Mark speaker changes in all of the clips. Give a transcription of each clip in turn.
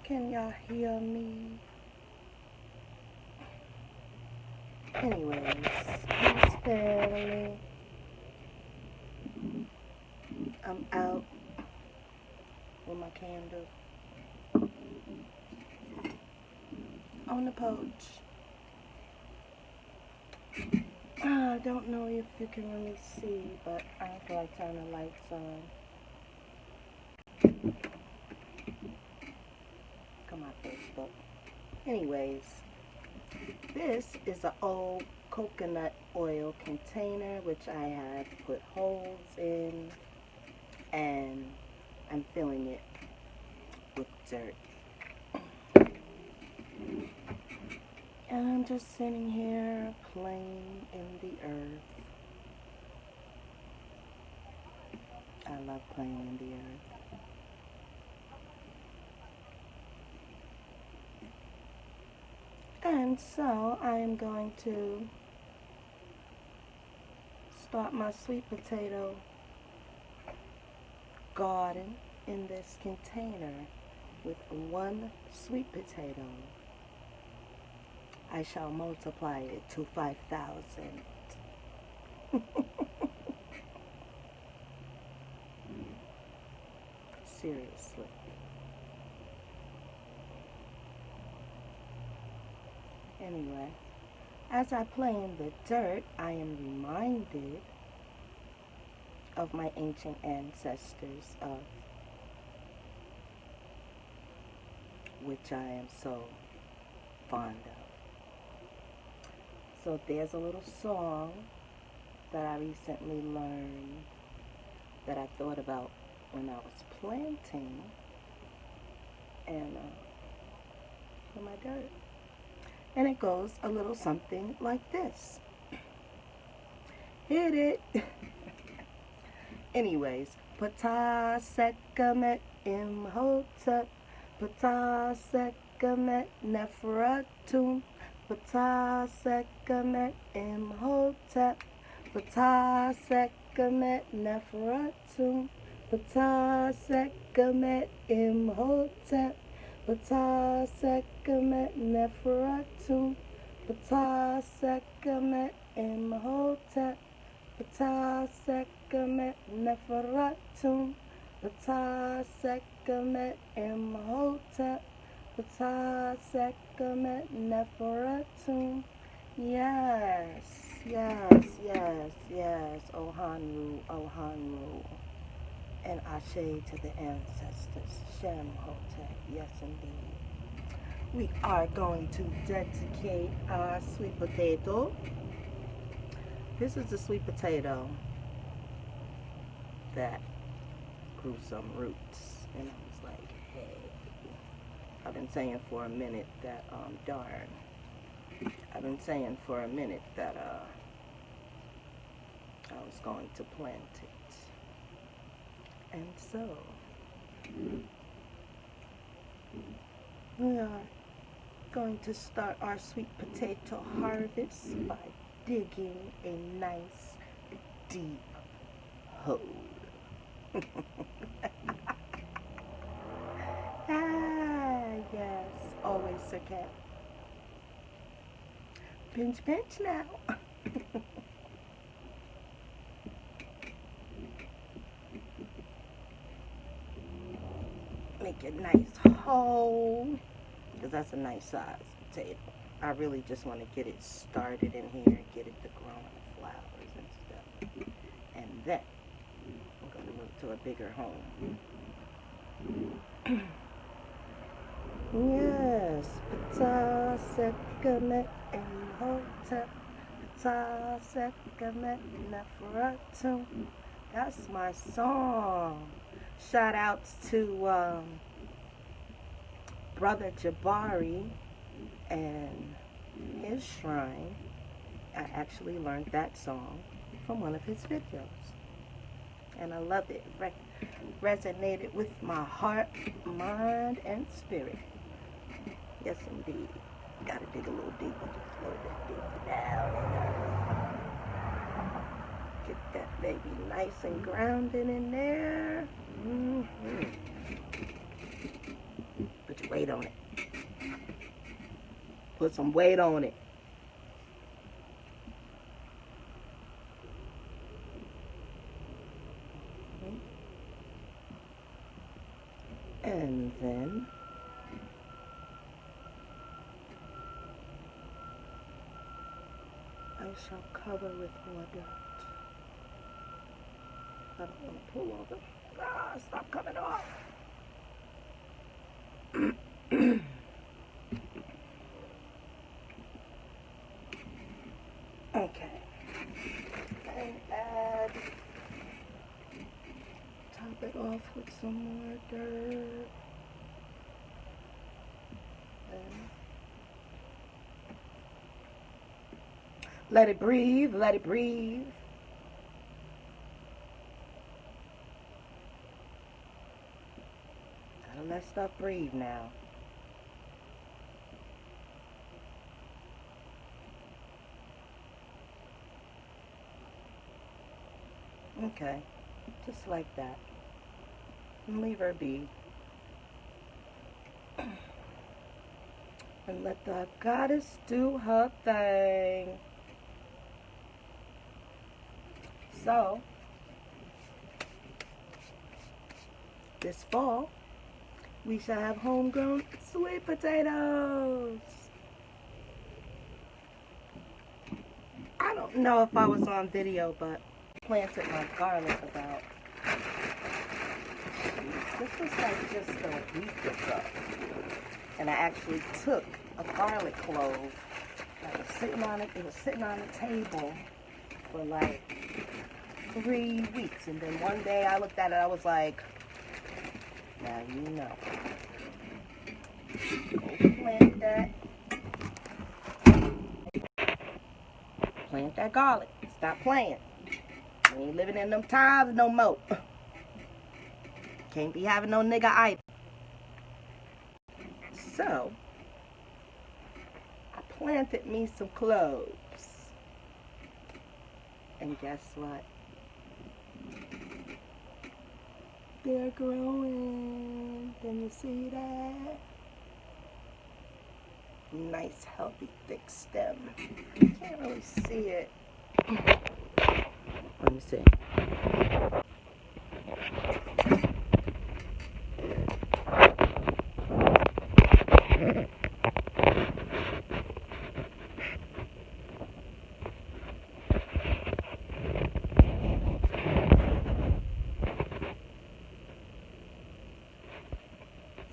Speaker 1: Can y'all hear me? Anyways, peace family. I'm out with my candle on the porch. I don't know if you can really see, but I don't feel like turning the lights on. Come on, Facebook. Anyways, this is an old coconut oil container which I have put holes in, and I'm filling it with dirt. And I'm just sitting here playing in the earth. I love playing in the earth. And so I am going to start my sweet potato garden in this container with one sweet potato. I shall multiply it to 5,000. Seriously. Anyway, as I play in the dirt, I am reminded of my ancient ancestors, of which I am so fond of. So there's a little song that I recently learned that I thought about when I was planting and for my dirt. And it goes a little something like this. Hit it. Anyways, Pata Sekamet Imhotep, Pata Sekamet Neferatum, Pata Sekamet Imhotep, Pata Sekamet Neferatum, Pata Sekamet Imhotep, Pata Sekamet Neferatum, Pata Sekamet Imhotep, Pata Sekamet Neferatum, Pata Sekamet Imhotep, Pata Sekamet Neferatum. Yes, yes, yes, yes. Ohanru, Ohanru. And Ashe to the ancestors. Shem Hotep. Yes, indeed. We are going to dedicate our sweet potato. This is the sweet potato that grew some roots. And I was like, hey. I've been saying for a minute that, I've been saying for a minute that, I was going to plant it. And so, we are going to start our sweet potato harvest by digging a nice deep hole. Yes, always Serqet. Pinch, pinch now. Make a nice hole, because that's a nice size potato. I really just want to get it started in here, get it to growing flowers and stuff. And then I'm going to move to a bigger home. Yes, Pata Sekamet Imhotep, Pata Sekamet Neferatum. That's my song. Shout outs to Brother Jabari and his shrine. I actually learned that song from one of his videos. And I loved it. It resonated with my heart, mind, and spirit. Yes, indeed. Gotta dig a little deeper, just a little bit deeper down. Get that baby nice and grounded in there. Put your weight weight on it. Put some weight on it. And then I shall cover with more dirt. I don't want to pull all the... Ah, stop coming off. Okay. And add... Top it off with some more dirt. And let it breathe, let it breathe. Gotta let stuff breathe now. Okay, just like that. And leave her be. And let the goddess do her thing. So, this fall, we shall have homegrown sweet potatoes. I don't know if I was on video, but I planted my garlic about, this was like just a week ago. And I actually took a garlic clove that was sitting on it. It was sitting on the table for like 3 weeks. And then one day I looked at it, I was like, now you know. Go plant that. Plant that garlic. Stop playing. We ain't living in them times no more. Can't be having no nigga either. So, I planted me some cloves. And guess what? They're growing. Can you see that? Nice, healthy, thick stem. You can't really see it. Let me see.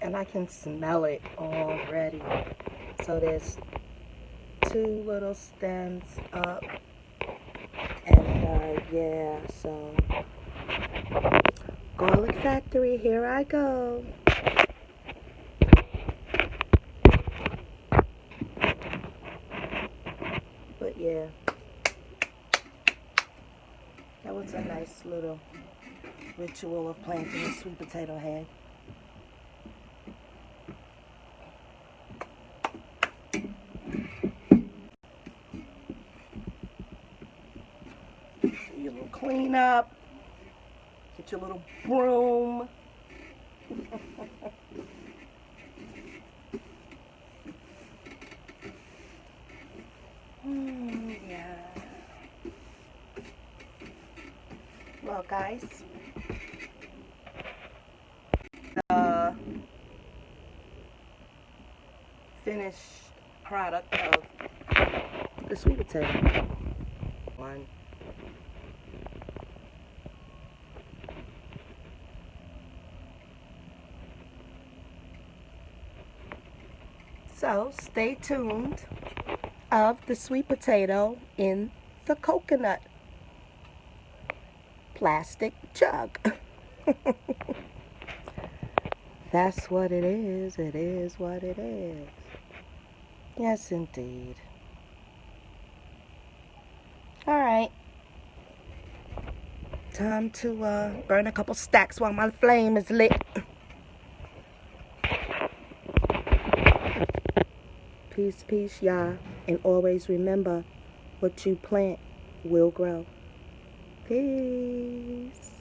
Speaker 1: And I can smell it already. So there's 2 little stems up. And yeah, so garlic factory, here I go. But yeah, that was a nice little ritual of planting a sweet potato head. Your little clean up, get your little broom. Yeah. Well, guys, the finished product of the sweet potato. One. So stay tuned of the sweet potato in the coconut plastic jug. That's what it is. It is what it is. Yes, indeed. All right. Time to burn a couple stacks while my flame is lit. Peace, peace, y'all. And always remember, what you plant will grow. Peace.